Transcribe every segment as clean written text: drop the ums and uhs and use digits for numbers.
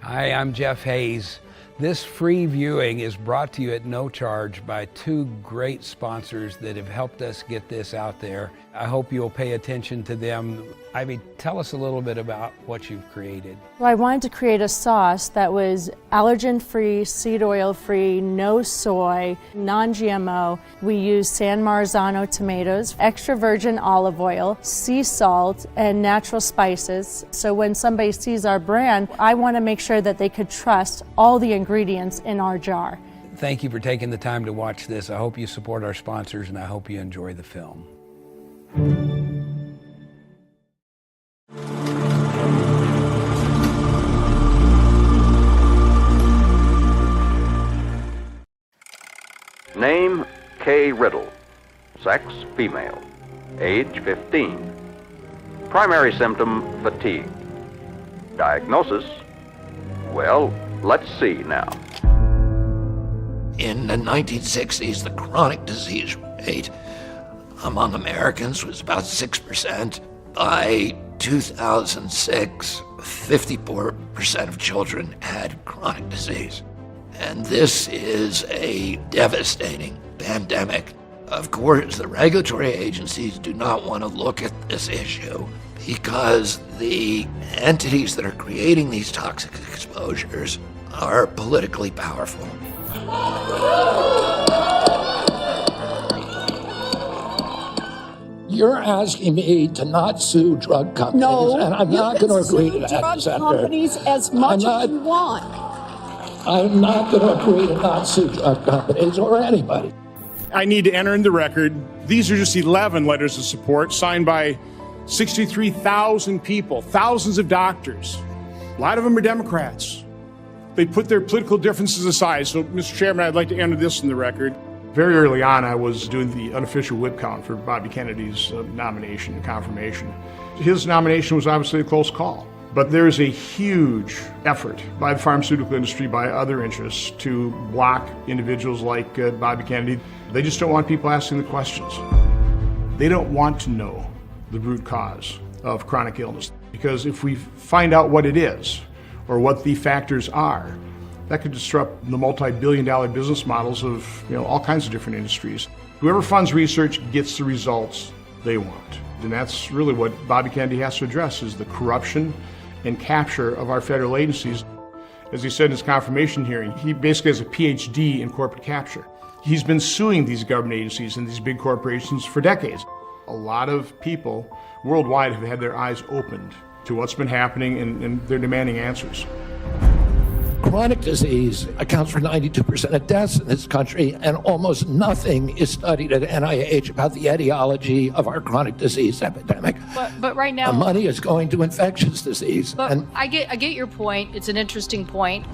Hi, I'm Jeff Hayes. This free viewing is brought to you at no charge by two great sponsors that have helped us get this out there. I hope you'll pay attention to them. Ivy, tell us a little bit about what you've created. Well, I wanted to create a sauce that was allergen-free, seed oil-free, no soy, non-GMO. We use San Marzano tomatoes, extra virgin olive oil, sea salt, and natural spices. So when somebody sees our brand, I want to make sure that they could trust all the ingredients in our jar. Thank you for taking the time to watch this. I hope you support our sponsors, and I hope you enjoy the film. Name, K. Riddle. Sex, female. Age, 15. Primary symptom, fatigue. Diagnosis, well, let's see now. In the 1960s, the chronic disease rate among Americans was about 6%. By 2006, 54% of children had chronic disease. And this is a devastating pandemic. Of course, the regulatory agencies do not want to look at this issue because the entities that are creating these toxic exposures are politically powerful. You're asking me to not sue drug companies, and I'm not going to agree to that, drug Senator. companies as much as you want. I'm not going to agree to not sue drug companies or anybody. I need to enter in the record, these are just 11 letters of support signed by 63,000 people, thousands of doctors. A lot of them are Democrats. They put their political differences aside. So, Mr. Chairman, I'd like to enter this in the record. Very early on, I was doing the unofficial whip count for Bobby Kennedy's nomination and confirmation. His nomination was obviously a close call. But there is a huge effort by the pharmaceutical industry, by other interests, to block individuals like Bobby Kennedy. They just don't want people asking the questions. They don't want to know the root cause of chronic illness. Because if we find out what it is, or what the factors are, that could disrupt the multi-billion-dollar business models of all kinds of different industries. Whoever funds research gets the results they want. And that's really what Bobby Kennedy has to address, is the corruption and capture of our federal agencies. As he said in his confirmation hearing, he basically has a PhD in corporate capture. He's been suing these government agencies and these big corporations for decades. A lot of people worldwide have had their eyes opened to what's been happening, and they're demanding answers. Chronic disease accounts for 92% of deaths in this country, and almost nothing is studied at NIH about the etiology of our chronic disease epidemic. But right now, the money is going to infectious disease. But I get your point. It's an interesting point.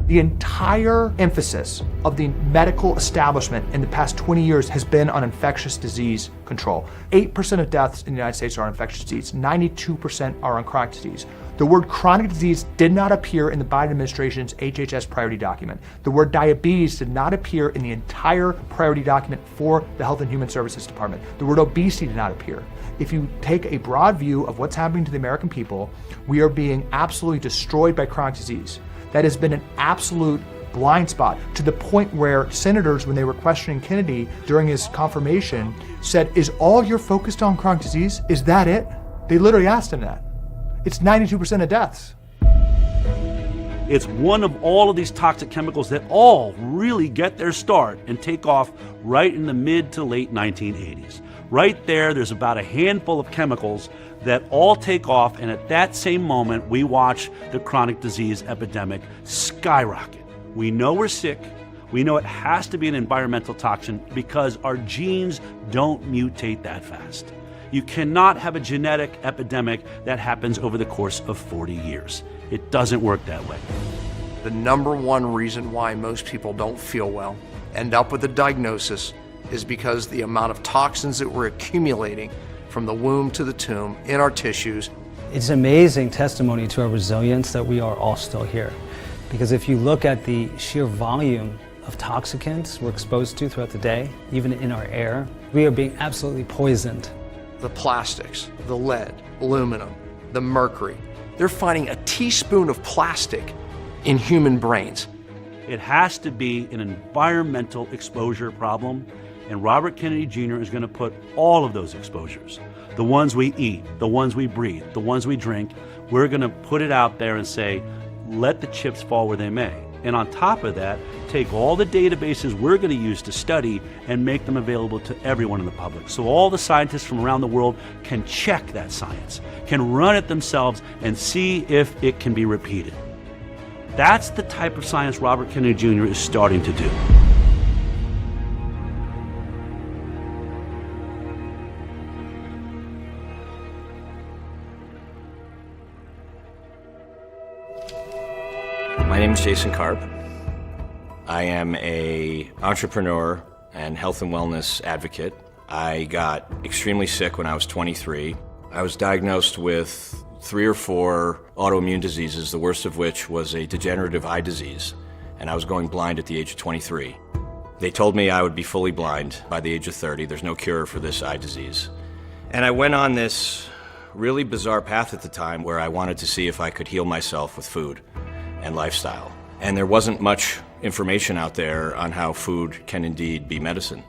The entire emphasis of the medical establishment in the past 20 years has been on infectious disease control. 8% of deaths in the United States are on infectious disease. 92% are on chronic disease. The word chronic disease did not appear in the Biden administration's HHS priority document. The word diabetes did not appear in the entire priority document for the Health and Human Services Department. The word obesity did not appear. If you take a broad view of what's happening to the American people, we are being absolutely destroyed by chronic disease. That has been an absolute blind spot, to the point where senators, when they were questioning Kennedy during his confirmation, said, "Is all you're focused on chronic disease? Is that it?" They literally asked him that. It's 92% of deaths. It's one of all of these toxic chemicals that all really get their start and take off right in the mid to late 1980s. Right there's about a handful of chemicals that all take off, and at that same moment, we watch the chronic disease epidemic skyrocket. We know we're sick. We know it has to be an environmental toxin because our genes don't mutate that fast. You cannot have a genetic epidemic that happens over the course of 40 years. It doesn't work that way. The number one reason why most people don't feel well, end up with a diagnosis, is because the amount of toxins that we're accumulating from the womb to the tomb in our tissues. It's amazing testimony to our resilience that we are all still here. Because if you look at the sheer volume of toxicants we're exposed to throughout the day, even in our air, we are being absolutely poisoned. The plastics, the lead, aluminum, the mercury, they're finding a teaspoon of plastic in human brains. It has to be an environmental exposure problem, and Robert Kennedy Jr. is going to put all of those exposures, the ones we eat, the ones we breathe, the ones we drink, we're going to put it out there and say, let the chips fall where they may. And on top of that, take all the databases we're going to use to study and make them available to everyone in the public. So all the scientists from around the world can check that science, can run it themselves and see if it can be repeated. That's the type of science Robert Kennedy Jr. is starting to do. My name is Jason Karp. I am an entrepreneur and health and wellness advocate. I got extremely sick when I was 23. I was diagnosed with 3 or 4 autoimmune diseases, the worst of which was a degenerative eye disease, and I was going blind at the age of 23. They told me I would be fully blind by the age of 30. There's no cure for this eye disease. And I went on this really bizarre path at the time where I wanted to see if I could heal myself with food and lifestyle. And there wasn't much information out there on how food can indeed be medicine.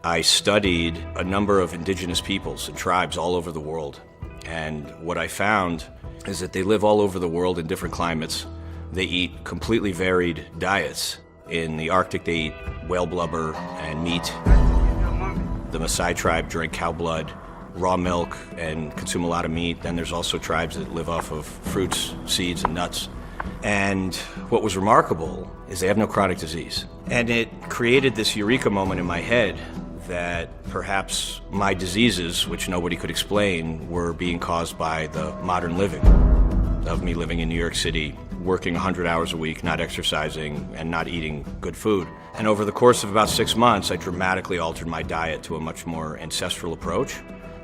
I studied a number of indigenous peoples and tribes all over the world. And what I found is that they live all over the world in different climates. They eat completely varied diets. In the Arctic, they eat whale blubber and meat. The Maasai tribe drink cow blood, raw milk, and consume a lot of meat. Then there's also tribes that live off of fruits, seeds, and nuts. And what was remarkable is they have no chronic disease. And it created this eureka moment in my head that perhaps my diseases, which nobody could explain, were being caused by the modern living of me living in New York City, working 100 hours a week, not exercising, and not eating good food. And over the course of about 6 months, I dramatically altered my diet to a much more ancestral approach,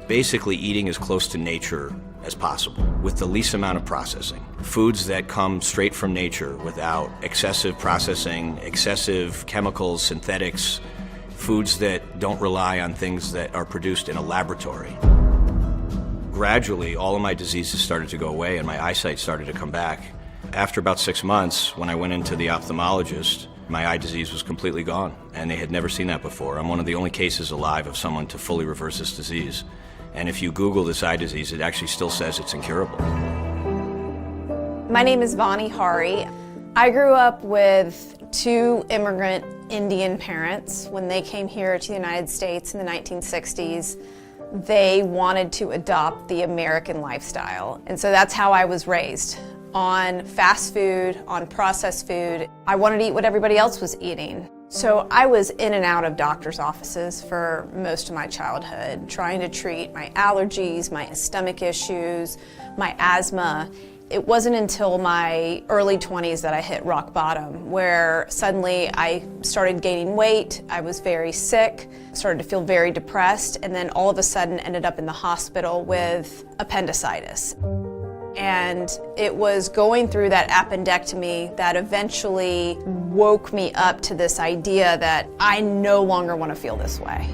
basically eating as close to nature as possible with the least amount of processing. Foods that come straight from nature without excessive processing, excessive chemicals, synthetics, foods that don't rely on things that are produced in a laboratory. Gradually, all of my diseases started to go away and my eyesight started to come back. After about 6 months, when I went into the ophthalmologist, my eye disease was completely gone, and they had never seen that before. I'm one of the only cases alive of someone to fully reverse this disease. And if you Google this eye disease, it actually still says it's incurable. My name is Vani Hari. I grew up with 2 immigrant Indian parents. When they came here to the United States in the 1960s, they wanted to adopt the American lifestyle. And so that's how I was raised, on fast food, on processed food. I wanted to eat what everybody else was eating. So I was in and out of doctor's offices for most of my childhood, trying to treat my allergies, my stomach issues, my asthma. It wasn't until my early 20s that I hit rock bottom, where suddenly I started gaining weight, I was very sick, started to feel very depressed, and then all of a sudden ended up in the hospital with appendicitis. And it was going through that appendectomy that eventually woke me up to this idea that I no longer want to feel this way.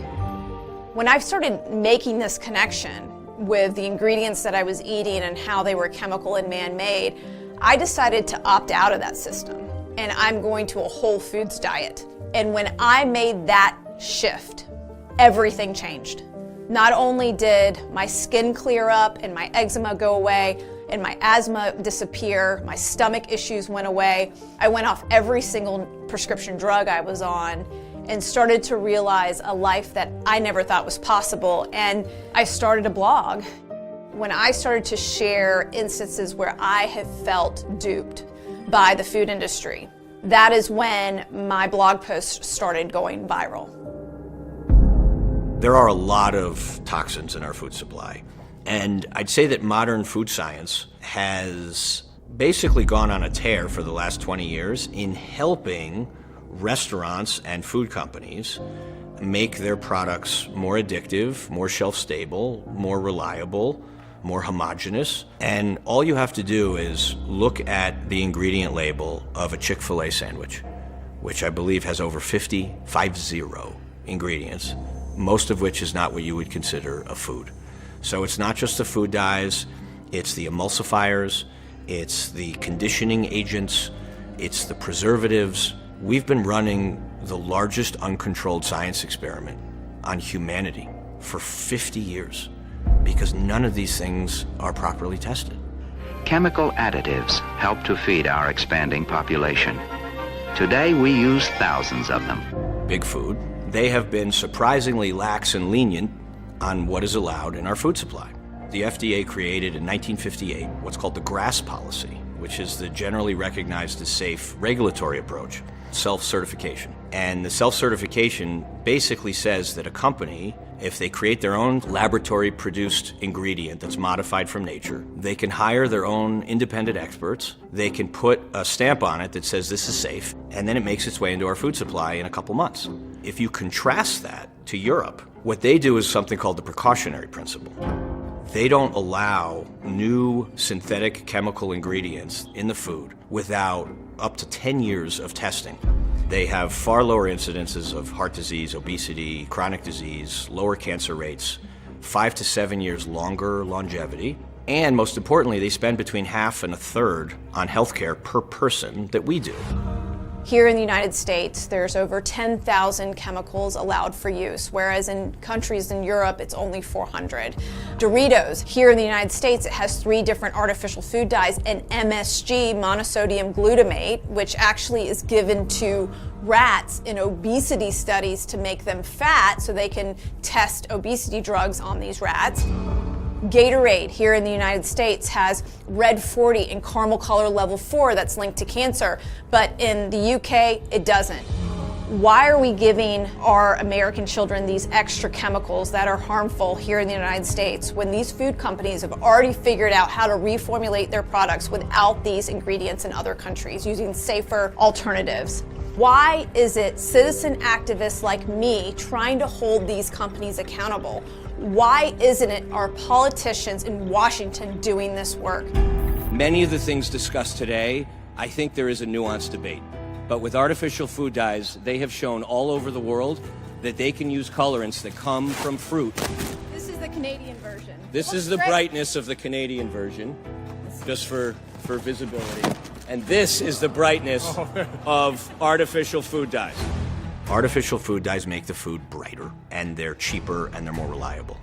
When I started making this connection with the ingredients that I was eating and how they were chemical and man-made, I decided to opt out of that system, and I'm going to a whole foods diet. And when I made that shift, everything changed. Not only did my skin clear up and my eczema go away, and my asthma disappear, my stomach issues went away. I went off every single prescription drug I was on and started to realize a life that I never thought was possible. And I started a blog. When I started to share instances where I have felt duped by the food industry, that is when my blog posts started going viral. There are a lot of toxins in our food supply. And I'd say that modern food science has basically gone on a tear for the last 20 years in helping restaurants and food companies make their products more addictive, more shelf-stable, more reliable, more homogeneous. And all you have to do is look at the ingredient label of a Chick-fil-A sandwich, which I believe has over 50 ingredients, most of which is not what you would consider a food. So it's not just the food dyes, it's the emulsifiers, it's the conditioning agents, it's the preservatives. We've been running the largest uncontrolled science experiment on humanity for 50 years because none of these things are properly tested. Chemical additives help to feed our expanding population. Today we use thousands of them. Big Food, they have been surprisingly lax and lenient on what is allowed in our food supply. The FDA created in 1958 what's called the GRAS policy, which is the generally recognized as safe regulatory approach, self-certification. And the self-certification basically says that a company, if they create their own laboratory-produced ingredient that's modified from nature, they can hire their own independent experts, they can put a stamp on it that says this is safe, and then it makes its way into our food supply in a couple months. If you contrast that to Europe, what they do is something called the precautionary principle. They don't allow new synthetic chemical ingredients in the food without up to 10 years of testing. They have far lower incidences of heart disease, obesity, chronic disease, lower cancer rates, 5 to 7 years longer longevity, and most importantly, they spend between half and a third on healthcare per person that we do. Here in the United States, there's over 10,000 chemicals allowed for use, whereas in countries in Europe, it's only 400. Doritos, here in the United States, it has 3 different artificial food dyes and MSG, monosodium glutamate, which actually is given to rats in obesity studies to make them fat so they can test obesity drugs on these rats. Gatorade here in the United States has red 40 and caramel color level 4 that's linked to cancer, but in the UK it doesn't. Why are we giving our American children these extra chemicals that are harmful here in the United States when these food companies have already figured out how to reformulate their products without these ingredients in other countries using safer alternatives? Why is it citizen activists like me trying to hold these companies accountable? Why isn't it our politicians in Washington doing this work? Many of the things discussed today, I think there is a nuanced debate. But with artificial food dyes, they have shown all over the world that they can use colorants that come from fruit. This is the Canadian version. This is the brightness of the Canadian version, just for visibility. And this is the brightness of artificial food dyes. Artificial food dyes make the food brighter, and they're cheaper, and they're more reliable.